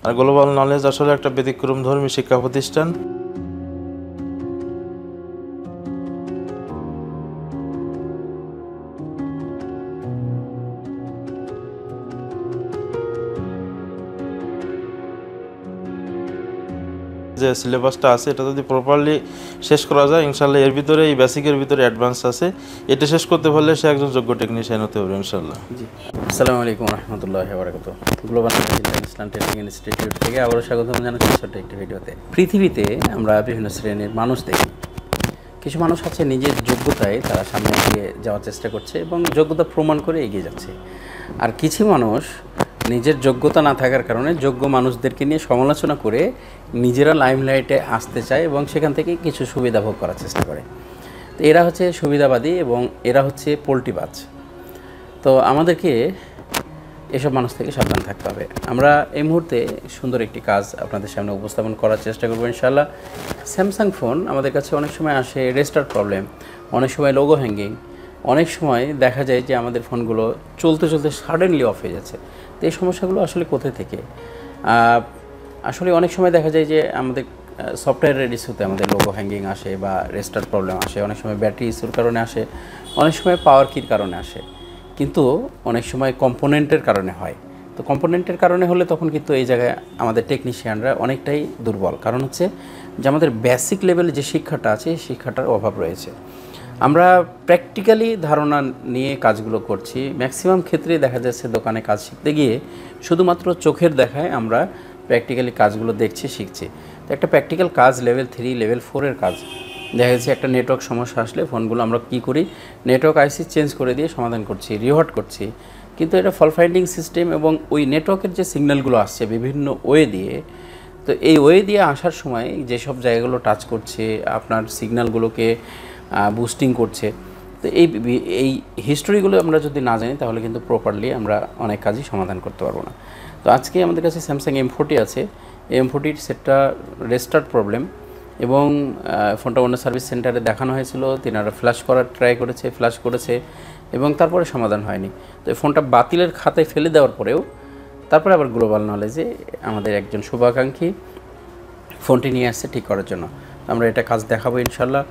আর global knowledge আসলে একটা ব্যতিক্রমধর্মী শিক্ষা প্রতিষ্ঠান। যে সিলেবাসটা আছে এটা যদি প্রপারলি শেষ করা যায় ইনশাল্লাহ এর ভিতরে এই বেসিকের ভিতরে অ্যাডভান্স আছে, এটা শেষ করতে পারলে সে একজন যোগ্য টেকনিশিয়ান হতে পারবে ইনশাল্লাহ। জি, আসসালামু আলাইকুম রহমতুল্লাহি ওয়া বারাকাতুহু। গ্লোবাল ইন্টারন্যাশনাল ট্রেনিং ইনস্টিটিউট থেকে আবারও স্বাগতম জানাচ্ছি ছোট্ট একটি ভিডিওতে। পৃথিবীতে আমরা বিভিন্ন শ্রেণীর মানুষ দেখি। কিছু মানুষ আছে নিজের যোগ্যতায় তারা সামনে এগিয়ে যাওয়ার চেষ্টা করছে এবং যোগ্যতা প্রমাণ করে এগিয়ে যাচ্ছে, আর কিছু মানুষ নিজের যোগ্যতা না থাকার কারণে যোগ্য মানুষদেরকে নিয়ে সমালোচনা করে নিজেরা লাইমলাইটে আসতে চায় এবং সেখান থেকে কিছু সুবিধা ভোগ করার চেষ্টা করে। তো এরা হচ্ছে সুবিধাবাদী এবং এরা হচ্ছে পোল্ট্রিবাজ। তো আমাদেরকে এসব মানুষ থেকে সাবধান থাকতে হবে। আমরা এই মুহূর্তে সুন্দর একটি কাজ আপনাদের সামনে উপস্থাপন করার চেষ্টা করবো ইনশাআল্লাহ। স্যামসাং ফোন আমাদের কাছে অনেক সময় আসে রেস্টার্ট প্রবলেম, অনেক সময় লোগো হ্যাঙ্গিং, অনেক সময় দেখা যায় যে আমাদের ফোনগুলো চলতে চলতে সাডেনলি অফ হয়ে যাচ্ছে। তো এই সমস্যাগুলো আসলে কোথায় থেকে? আসলে অনেক সময় দেখা যায় যে আমাদের সফটওয়্যারের ইস্যুতে আমাদের লোগো হ্যাঙ্গিং আসে বা রেস্টার্ট প্রবলেম আসে, অনেক সময় ব্যাটারি ইস্যুর কারণে আসে, অনেক সময় পাওয়ার কির কারণে আসে, কিন্তু অনেক সময় কম্পোনেন্টের কারণে হয়। তো কম্পোনেন্টের কারণে হলে তখন কিন্তু এই জায়গায় আমাদের টেকনিশিয়ানরা অনেকটাই দুর্বল, কারণ হচ্ছে যে আমাদের বেসিক লেভেলে যে শিক্ষাটা আছে সেই শিক্ষাটার অভাব রয়েছে। আমরা প্র্যাকটিক্যালি ধারণা নিয়ে কাজগুলো করছি। ম্যাক্সিমাম ক্ষেত্রে দেখা যাচ্ছে দোকানে কাজ শিখতে গিয়ে শুধুমাত্র চোখের দেখায় আমরা প্র্যাকটিক্যালি কাজগুলো দেখছি, শিখছি। তো একটা প্র্যাকটিক্যাল কাজ লেভেল 3 লেভেল 4-এর কাজ দেখা যাচ্ছে একটা নেটওয়ার্ক সমস্যা আসলে ফোনগুলো আমরা কী করি, নেটওয়ার্ক আইসি চেঞ্জ করে দিয়ে সমাধান করছি, রিহট করছি। কিন্তু এটা ফল্ট ফাইন্ডিং সিস্টেম এবং ওই নেটওয়ার্কের যে সিগন্যালগুলো আসছে বিভিন্ন ওয়ে দিয়ে, তো এই ওয়ে দিয়ে আসার সময় যেসব জায়গাগুলো টাচ করছে আপনার সিগন্যালগুলোকে বুস্টিং করছে, তো এই হিস্টোরিগুলো আমরা যদি না জানি তাহলে কিন্তু প্রপারলি আমরা অনেক কাজই সমাধান করতে পারবো না। তো আজকে আমাদের কাছে স্যামসাং M40 আছে। M40 সেটটা রেস্টার্ট প্রবলেম এবং ফোনটা অন্য সার্ভিস সেন্টারে দেখানো হয়েছিল, তিনারা ফ্ল্যাশ করার ট্রাই করেছে, ফ্ল্যাশ করেছে এবং তারপরে সমাধান হয়নি। তো এই ফোনটা বাতিলের খাতায় ফেলে দেওয়ার পরেও তারপরে আবার গ্লোবাল নলেজে আমাদের একজন শুভাকাঙ্ক্ষী ফোনটি নিয়ে আসছে ঠিক করার জন্য। আমরা এটা কাজ দেখাবো ইনশাল্লাহ।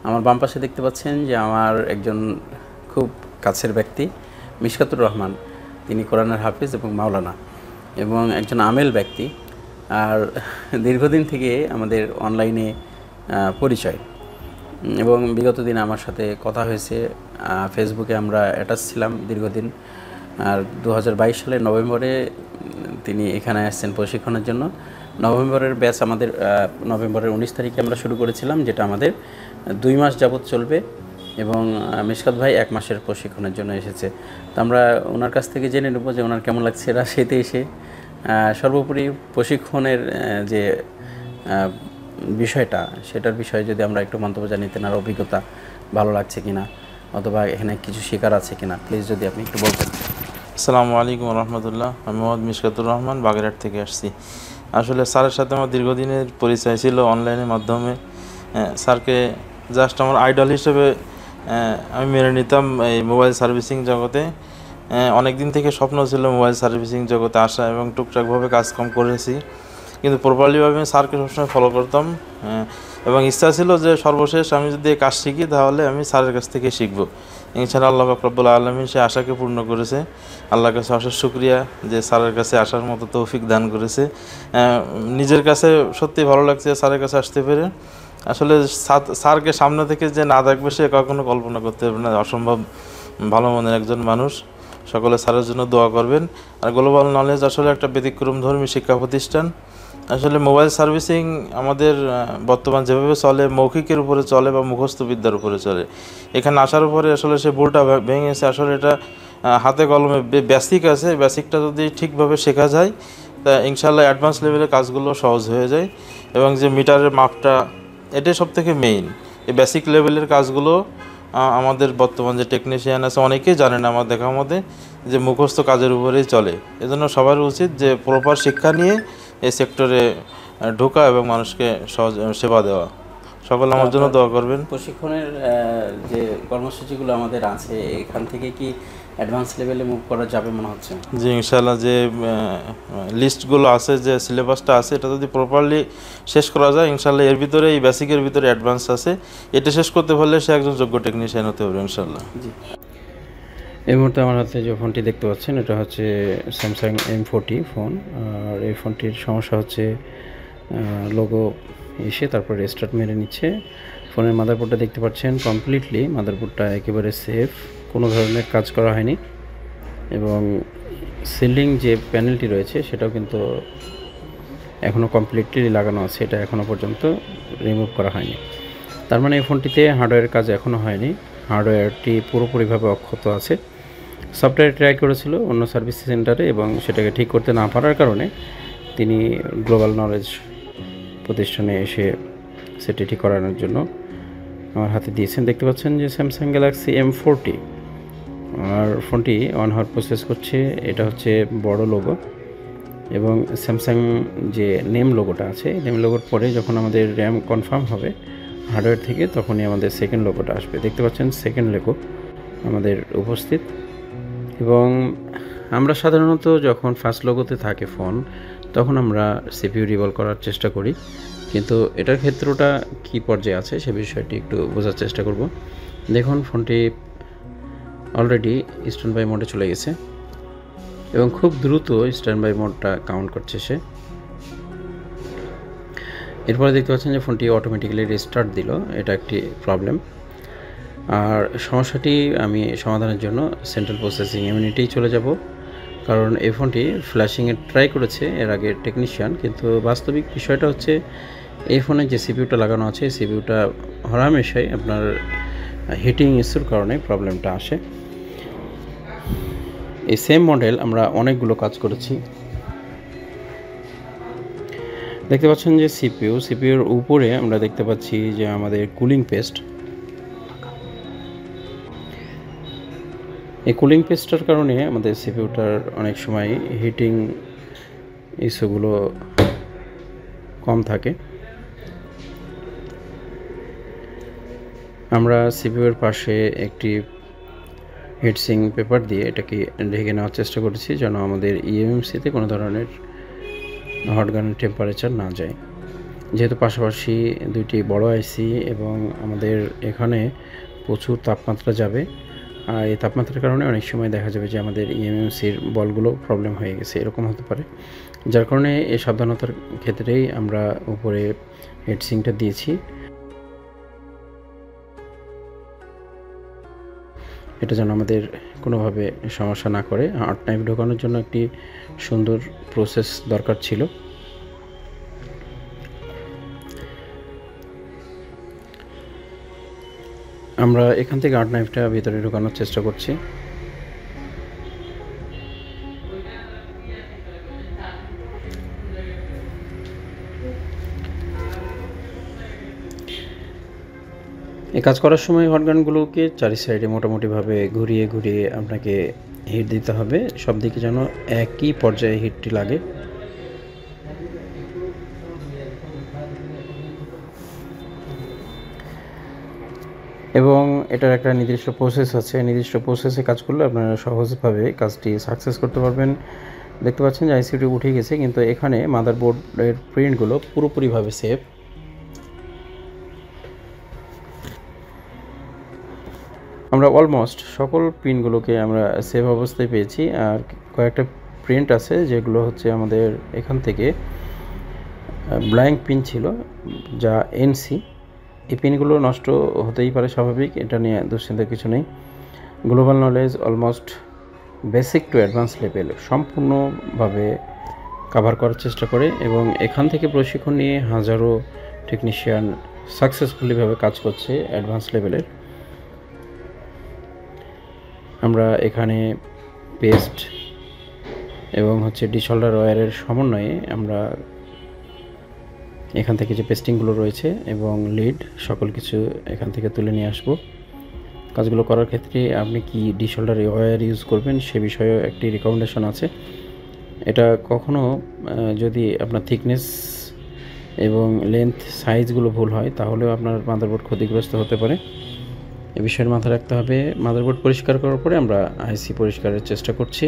আমার বাম পাশে দেখতে পাচ্ছেন যে আমার একজন খুব কাছের ব্যক্তি মিশকাতুর রহমান, তিনি কোরআনের হাফিজ এবং মাওলানা এবং একজন আমেল ব্যক্তি, আর দীর্ঘদিন থেকে আমাদের অনলাইনে পরিচয় এবং বিগত দিনে আমার সাথে কথা হয়েছে। ফেসবুকে আমরা অ্যাটাচ ছিলাম দীর্ঘদিন। আর 2022 সালের নভেম্বরে তিনি এখানে আসছেন প্রশিক্ষণের জন্য। নভেম্বরের ব্যাচ আমাদের নভেম্বরের 19 তারিখে আমরা শুরু করেছিলাম, যেটা আমাদের 2 মাস যাবৎ চলবে এবং মিশকাত ভাই 1 মাসের প্রশিক্ষণের জন্য এসেছে। তো আমরা ওনার কাছ থেকে জেনে নেব যে ওনার কেমন লাগছে রাজশাহীতে এসে। সর্বোপরি প্রশিক্ষণের যে বিষয়টা সেটার বিষয়ে যদি আমরা একটু মন্তব্য জানিতেন, আর অভিজ্ঞতা ভালো লাগছে কিনা অথবা এখানে কিছু শেখার আছে কিনা, প্লিজ যদি আপনি একটু বলতেন। আসসালামু আলাইকুম রহমতুল্লাহ। আমি মোহাম্মদ মিশকাতুর রহমান, বাগেরহাট থেকে আসছি। আসলে স্যারের সাথে আমার দীর্ঘদিনের পরিচয় ছিল অনলাইনের মাধ্যমে। স্যারকে জাস্ট আমার আইডল হিসেবে আমি মেনে নিতাম এই মোবাইল সার্ভিসিং জগতে। অনেক দিন থেকে স্বপ্ন ছিল মোবাইল সার্ভিসিং জগতে আসা এবং টুকটাকভাবে কাজকাম করেছি, কিন্তু প্রপারলিভাবে আমি স্যারকে সবসময় ফলো করতাম এবং ইচ্ছা ছিল যে সর্বশেষ আমি যদি কাজ শিখি তাহলে আমি স্যারের কাছ থেকে শিখবো। ইনশাআল্লাহ আল্লাহ পাক রব্বুল আলামিন সে আশাকে পূর্ণ করেছে। আল্লাহর কাছে অশেষ শুকরিয়া যে স্যারের কাছে আসার মতো তৌফিক দান করেছে। নিজের কাছে সত্যি ভালো লাগছে স্যারের কাছে আসতে পেরে। আসলে স্যারকে সামনে থেকে যে না দেখবে সে কখনো কল্পনা করতে পারবে না, অসম্ভব ভালো মনের একজন মানুষ। সকলে স্যারের জন্য দোয়া করবেন। আর গ্লোবাল নলেজ আসলে একটা ব্যতিক্রমধর্মী শিক্ষা প্রতিষ্ঠান। আসলে মোবাইল সার্ভিসিং আমাদের বর্তমান যেভাবে চলে মৌখিকের উপরে চলে বা মুখস্থ বিদ্যার উপরে চলে, এখানে আসার উপরে আসলে সে ভুলটা ভেঙেছে। আসলে এটা হাতে কলমে বেসিক আছে, বেসিকটা যদি ঠিকভাবে শেখা যায় তা ইনশাআল্লাহ অ্যাডভান্স লেভেলের কাজগুলো সহজ হয়ে যায়। এবং যে মিটারের মাপটা এটাই সবথেকে মেইন। এই বেসিক লেভেলের কাজগুলো আমাদের বর্তমান যে টেকনিশিয়ান আছে অনেকেই জানে না আমার দেখার মধ্যে, যে মুখস্থ কাজের উপরেই চলে। এজন্য সবার উচিত যে প্রপার শিক্ষা নিয়ে এই সেক্টরে ঢোকা এবং মানুষকে সহজ সেবা দেওয়া। সকল আমার জন্য দোয়া করবেন। প্রশিক্ষণের যে কর্মসূচিগুলো আমাদের আছে এখান থেকে কি অ্যাডভান্স লেভেলে মুভ করা যাবে মনে হচ্ছে। জি ইনশাআল্লাহ, যে লিস্টগুলো আছে, যে সিলেবাসটা আছে, এটা যদি প্রপারলি শেষ করা যায় ইনশাআল্লাহ, এর ভিতরে এই বেসিকের ভিতরে অ্যাডভান্স আছে, এটা শেষ করতে পারলে সে একজন যোগ্য টেকনিশিয়ান হতে পারবে ইনশাআল্লাহ। জি, এই মুহূর্তে আমার হাতে যে ফোনটি দেখতে পাচ্ছেন এটা হচ্ছে স্যামসাং M40 ফোন। আর এই ফোনটির সমস্যা হচ্ছে লোগো এসে তারপর রেস্টার্ট মেরে নিচ্ছে। ফোনের মাদারবোর্ডটা দেখতে পাচ্ছেন কমপ্লিটলি, মাদারবোর্ডটা একেবারে সেফ, কোনো ধরনের কাজ করা হয়নি। এবং সিলিং যে প্যানেলটি রয়েছে সেটাও কিন্তু এখনও কমপ্লিটলি লাগানো আছে, এটা এখনও পর্যন্ত রিমুভ করা হয়নি। তার মানে এই ফোনটিতে হার্ডওয়্যারের কাজ এখনও হয়নি, হার্ডওয়্যারটি পুরোপুরিভাবে অক্ষত আছে। সফটওয়্যার ট্রাই করেছিল অন্য সার্ভিস সেন্টারে এবং সেটাকে ঠিক করতে না পারার কারণে তিনি গ্লোবাল নলেজ প্রতিষ্ঠানে এসে সেটি ঠিক করানোর জন্য আমার হাতে দিয়েছেন। দেখতে পাচ্ছেন যে স্যামসাং গ্যালাক্সি M40, আর ফোনটি অন হাওয়ার প্রসেস করছে। এটা হচ্ছে বড় লোগো এবং স্যামসাং যে নেম লোগোটা আছে, নেম লোগোর পরে যখন আমাদের র্যাম কনফার্ম হবে হার্ডওয়্যার থেকে, তখনই আমাদের সেকেন্ড লোগোটা আসবে। দেখতে পাচ্ছেন সেকেন্ড লোগো আমাদের উপস্থিত। এবং আমরা সাধারণত যখন ফার্স্ট লোগোতে থাকে ফোন, তখন আমরা সিপিইউ রিভলভ করার চেষ্টা করি, কিন্তু এটার ক্ষেত্রটা কী পর্যায়ে আছে সে বিষয়টি একটু বোঝার চেষ্টা করব। দেখুন ফোনটি অলরেডি স্ট্যান্ড বাই মোডে চলে গেছে এবং খুব দ্রুত স্ট্যান্ড বাই মোডটা কাউন্ট করছে সে। এরপরে দেখতে পাচ্ছেন যে ফোনটি অটোমেটিক্যালি রিস্টার্ট দিল, এটা একটি প্রবলেম। আর সমস্যাটি আমি সমাধানের জন্য সেন্ট্রাল প্রসেসিং ইউনিটেই চলে যাব, কারণ এই ফোনটি ফ্ল্যাশিংয়ে ট্রাই করেছে এর আগে টেকনিশিয়ান, কিন্তু বাস্তবিক বিষয়টা হচ্ছে এই ফোনে যে সিপিইউটা লাগানো আছে সিপিইউটা হরহামেশাই আপনার হিটিং ইস্যুর কারণে প্রবলেমটা আসে। এই সেম মডেল আমরা অনেকগুলো কাজ করেছি। দেখতে পাচ্ছেন যে সিপিইউর উপরে আমরা দেখতে পাচ্ছি যে আমাদের কুলিং পেস্ট, এই কুলিং পেস্টটার কারণে আমাদের সিপিইউটার অনেক সময় হিটিং ইস্যুগুলো কম থাকে। আমরা সিপিইউর পাশে একটি হিটসিং পেপার দিয়ে এটাকে ঢেকে নেওয়ার চেষ্টা করেছি যেন আমাদের ইএমএমসিতে কোনো ধরনের হট গানের টেম্পারেচার না যায়। যেহেতু পাশাপাশি দুইটি বড় আইসি এবং আমাদের এখানে প্রচুর তাপমাত্রা যাবে, আর এই তাপমাত্রার কারণে অনেক সময় দেখা যাবে যে আমাদের ইএমএমসির বলগুলো প্রবলেম হয়ে গেছে, এরকম হতে পারে। যার কারণে এই সাবধানতার ক্ষেত্রেই আমরা উপরে হিটসিংটা দিয়েছি। এটা যেন আমাদের কোনোভাবে সমস্যা না করে। হার্ড নাইফ ঢোকানোর জন্য একটি সুন্দর প্রসেস দরকার ছিল। আমরা এখান থেকে হার্ড নাইফটা ভিতরে ঢোকানোর চেষ্টা করছি। এই কাজ করার সময় হটগানগুলোকে চারি সাইডে মোটামুটিভাবে ঘুরিয়ে ঘুরিয়ে আপনাকে হিট দিতে হবে, সব দিকে যেন একই পর্যায়ে হিটটি লাগে। এবং এটার একটা নির্দিষ্ট প্রসেস আছে, নির্দিষ্ট প্রসেসে কাজ করলে আপনারা সহজভাবে কাজটি সাকসেস করতে পারবেন। দেখতে পাচ্ছেন যে আইসিটি উঠে গেছে, কিন্তু এখানে মাদারবোর্ডের প্রিন্টগুলো পুরোপুরিভাবে সেফ। আমরা অলমোস্ট সকল পিনগুলোকে আমরা সেভ অবস্থায় পেয়েছি, আর কয়েকটা প্রিন্ট আছে যেগুলো হচ্ছে আমাদের এখান থেকে ব্ল্যাঙ্ক পিন ছিল যা এনসি। এই পিনগুলো নষ্ট হতেই পারে, স্বাভাবিক, এটা নিয়ে দুশ্চিন্তার কিছু নেই। Global knowledge almost basic to advance level সম্পূর্ণভাবে কভার করার চেষ্টা করে এবং এখান থেকে প্রশিক্ষণ নিয়ে হাজারো টেকনিশিয়ান সাকসেসফুলিভাবে কাজ করছে অ্যাডভান্স লেভেলের। আমরা এখানে পেস্ট এবং হচ্ছে ডিসঅল্ডার ওয়্যারের সমন্বয়ে আমরা এখান থেকে যে পেস্টিংগুলো রয়েছে এবং লিড সকল কিছু এখান থেকে তুলে নিয়ে আসব। কাজগুলো করার ক্ষেত্রে আপনি কি ডিসঅল্ডার ওয়্যার ইউজ করবেন সে বিষয়ে একটি রিকমেন্ডেশন আছে। এটা কখনো যদি আপনার থিকনেস এবং লেন্থ সাইজগুলো ভুল হয় তাহলেও আপনার মাদারবোর্ড ক্ষতিগ্রস্ত হতে পারে। এ বিষয়ের মাথায় রাখতে হবে। মাদারবোর্ড পরিষ্কার করার পরে আমরা আইসি পরিষ্কারের চেষ্টা করছি।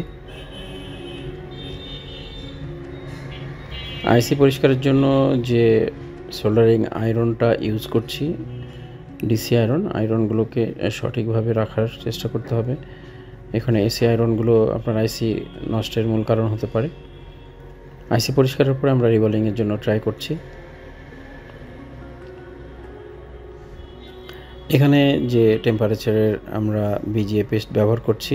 আইসি পরিষ্কারের জন্য যে সোল্ডারিং আয়রনটা ইউজ করছি, ডিসি আয়রনগুলোকে সঠিকভাবে রাখার চেষ্টা করতে হবে। এখানে এসি আয়রনগুলো আপনার আইসি নষ্টের মূল কারণ হতে পারে। আইসি পরিষ্কারের পরে আমরা রিবলিংয়ের জন্য ট্রাই করছি। এখানে যে টেম্পারেচারের আমরা বিজিএ পেস্ট ব্যবহার করছি,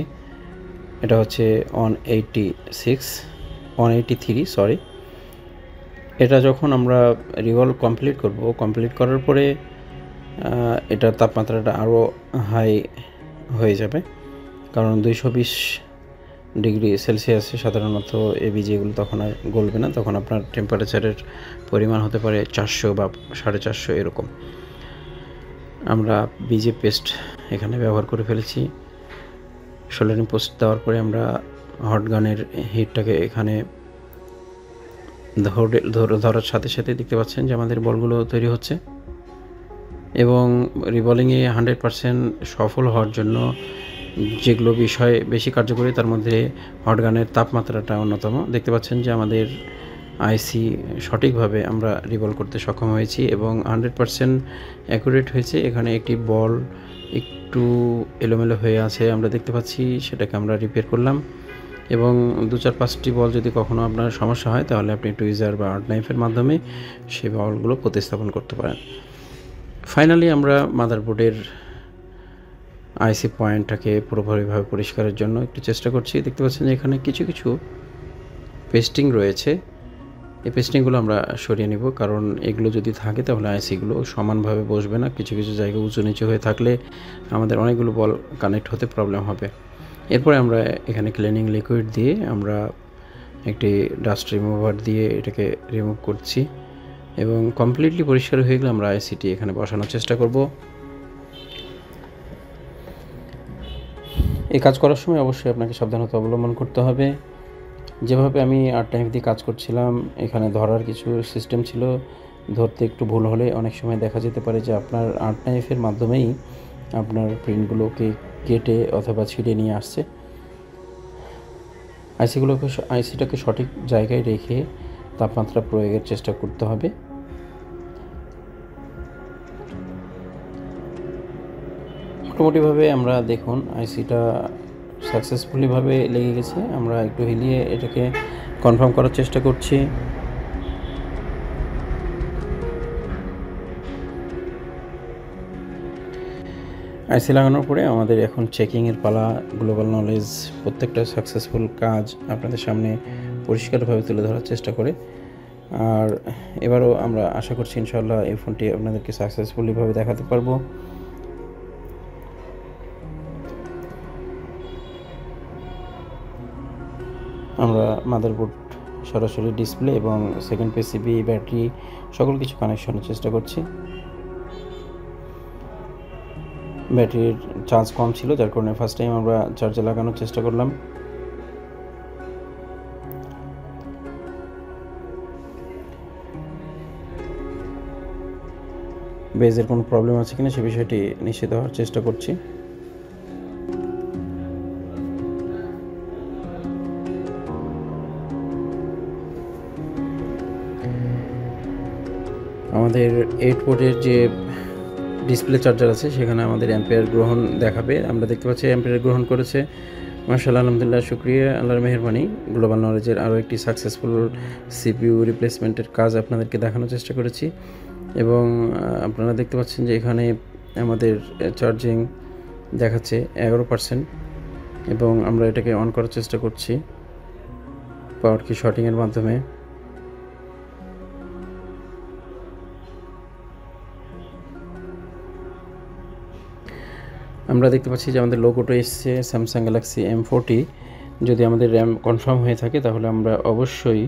এটা হচ্ছে 183 সরি। এটা যখন আমরা রিভলভ কমপ্লিট করার পরে এটার তাপমাত্রাটা আরও হাই হয়ে যাবে, কারণ 220 ডিগ্রি সেলসিয়াসে সাধারণত এই বিজিএগুলো তখন আর গলবে না। তখন আপনার টেম্পারেচারের পরিমাণ হতে পারে 400 বা 450 এরকম। আমরা বিজিএ পেস্ট এখানে ব্যবহার করে ফেলেছি। সোল্ডারিং পোস্ট দেওয়ার পরে আমরা হট গানের হিটটাকে এখানে ধরার সাথে সাথে দেখতে পাচ্ছেন যে আমাদের বলগুলো তৈরি হচ্ছে। এবং রিবলিংয়ে 100% সফল হওয়ার জন্য যেগুলো বিষয় বেশি কার্যকরী, তার মধ্যে হট গানের তাপমাত্রাটা অন্যতম। দেখতে পাচ্ছেন যে আমাদের আইসি সঠিকভাবে আমরা রিভলভ করতে সক্ষম হয়েছি এবং 100% অ্যাকুরেট হয়েছে। এখানে একটি বল একটু এলোমেলো হয়ে আছে আমরা দেখতে পাচ্ছি, সেটাকে আমরা রিপেয়ার করলাম। এবং 2-4-5টি বল যদি কখনও আপনার সমস্যা হয়, তাহলে আপনি টুইজার বা আর্ট নাইফের মাধ্যমে সেই বলগুলো প্রতিস্থাপন করতে পারেন। ফাইনালি আমরা মাদারবোর্ডের আইসি পয়েন্টটাকে পুরোপুরিভাবে পরিষ্কারের জন্য একটু চেষ্টা করছি। দেখতে পাচ্ছেন যে এখানে কিছু কিছু পেস্টিং রয়েছে। এই পেস্টিংগুলো আমরা সরিয়ে নিব, কারণ এগুলো যদি থাকে তাহলে আইসিগুলো সমানভাবে বসবে না। কিছু কিছু জায়গায় উঁচু নিচু হয়ে থাকলে আমাদের অনেকগুলো বল কানেক্ট হতে প্রবলেম হবে। এরপরে আমরা এখানে ক্লিনিং লিকুইড দিয়ে আমরা একটি ডাস্ট রিমুভার দিয়ে এটাকে রিমুভ করছি এবং কমপ্লিটলি পরিষ্কার হয়ে গেলে আমরা আইসিটি এখানে বসানোর চেষ্টা করব। এই কাজ করার সময় অবশ্যই আপনাকে সাবধানতা অবলম্বন করতে হবে। যেভাবে আমি আর্ট নাইফ দিয়ে কাজ করছিলাম, এখানে ধরার কিছু সিস্টেম ছিল। ধরতে একটু ভুল হলে অনেক সময় দেখা যেতে পারে যে আপনার আর্ট নাইফের মাধ্যমেই আপনার প্রিন্টগুলোকে কেটে অথবা ছিঁড়ে নিয়ে আসছে। আইসিটাকে সঠিক জায়গায় রেখে তাপমাত্রা প্রয়োগের চেষ্টা করতে হবে। মোটামুটিভাবে আমরা দেখুন আইসিটা সাকসেসফুলিভাবে লেগে গেছে। আমরা একটু হিলিয়ে এটাকে কনফার্ম করার চেষ্টা করছি। আইসি লাগানোর পরে আমাদের এখন চেকিংয়ের পালা। গ্লোবাল নলেজ প্রত্যেকটা সাকসেসফুল কাজ আপনাদের সামনে পরিষ্কারভাবে তুলে ধরার চেষ্টা করে। আর এবারও আমরা আশা করছি ইনশাআল্লাহ এই ফোনটি আপনাদেরকে সাকসেসফুলিভাবে দেখাতে পারবো। আমরা মাদারবোর্ড, সরাসরি ডিসপ্লে এবং সেকেন্ড পিসিবি, ব্যাটারি সকল কিছু কানেকশনের চেষ্টা করছি। ব্যাটারির চার্জ কম ছিল, যার কারণে ফার্স্ট টাইম আমরা চার্জে লাগানোর চেষ্টা করলাম। বেজের কোনো প্রবলেম আছে কিনা সে বিষয়টি নিশ্চিত হওয়ার চেষ্টা করছি। আমাদের 8 পোর্টের যে ডিসপ্লে চার্জার আছে সেখানে আমাদের অ্যাম্পিয়ার গ্রহণ দেখাবে। আমরা দেখতে পাচ্ছি অ্যাম্পিয়ার গ্রহণ করেছে। মাশাআল্লাহ, আলহামদুলিল্লাহ, শুকরিয়া, আল্লাহর মেহেরবানি। গ্লোবাল নলেজের আরও একটি সাকসেসফুল সিপিইউ রিপ্লেসমেন্টের কাজ আপনাদেরকে দেখানোর চেষ্টা করেছি। এবং আপনারা দেখতে পাচ্ছেন যে এখানে আমাদের চার্জিং দেখাচ্ছে 11%। এবং আমরা এটাকে অন করার চেষ্টা করছি পাওয়ার কি শর্টিংয়ের মাধ্যমে। আমরা দেখতে পাচ্ছি যে আমাদের লোগোটা এসছে স্যামসাং গ্যালাক্সি M40। যদি আমাদের র্যাম কনফার্ম হয়ে থাকে তাহলে আমরা অবশ্যই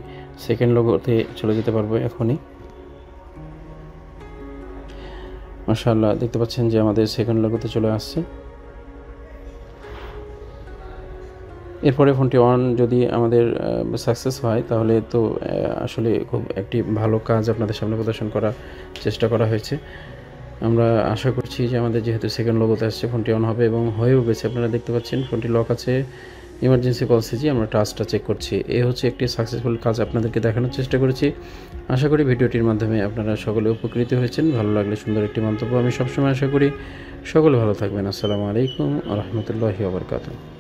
সেকেন্ড লোগোতে চলে যেতে পারবো এখনই। মাশাআল্লাহ, দেখতে পাচ্ছেন যে আমাদের সেকেন্ড লোগোতে চলে আসছে। এরপরে ফোনটি অন যদি আমাদের সাকসেস হয় তাহলে তো আসলে খুব একটি ভালো কাজ আপনাদের সামনে প্রদর্শন করার চেষ্টা করা হয়েছে। আমরা আশা করছি যে আমাদের যেহেতু সেকেন্ড লোগোতে আসছে ফোনটি অন হবে এবং হয়েও গেছে। আপনারা দেখতে পাচ্ছেন ফোনটি লক আছে, ইমার্জেন্সি কল সিজি আমরা টাচটা চেক করছি। এই হচ্ছে একটি সাকসেসফুল কাজ আপনাদেরকে দেখানোর চেষ্টা করেছি। আশা করি ভিডিওটির মাধ্যমে আপনারা সকলে উপকৃত হয়েছেন। ভালো লাগলে সুন্দর একটি মন্তব্য। আমি সবসময় আশা করি সকলে ভালো থাকবেন। আসসালামু আলাইকুম ওয়া রাহমাতুল্লাহি ওয়া বারাকাতুহু।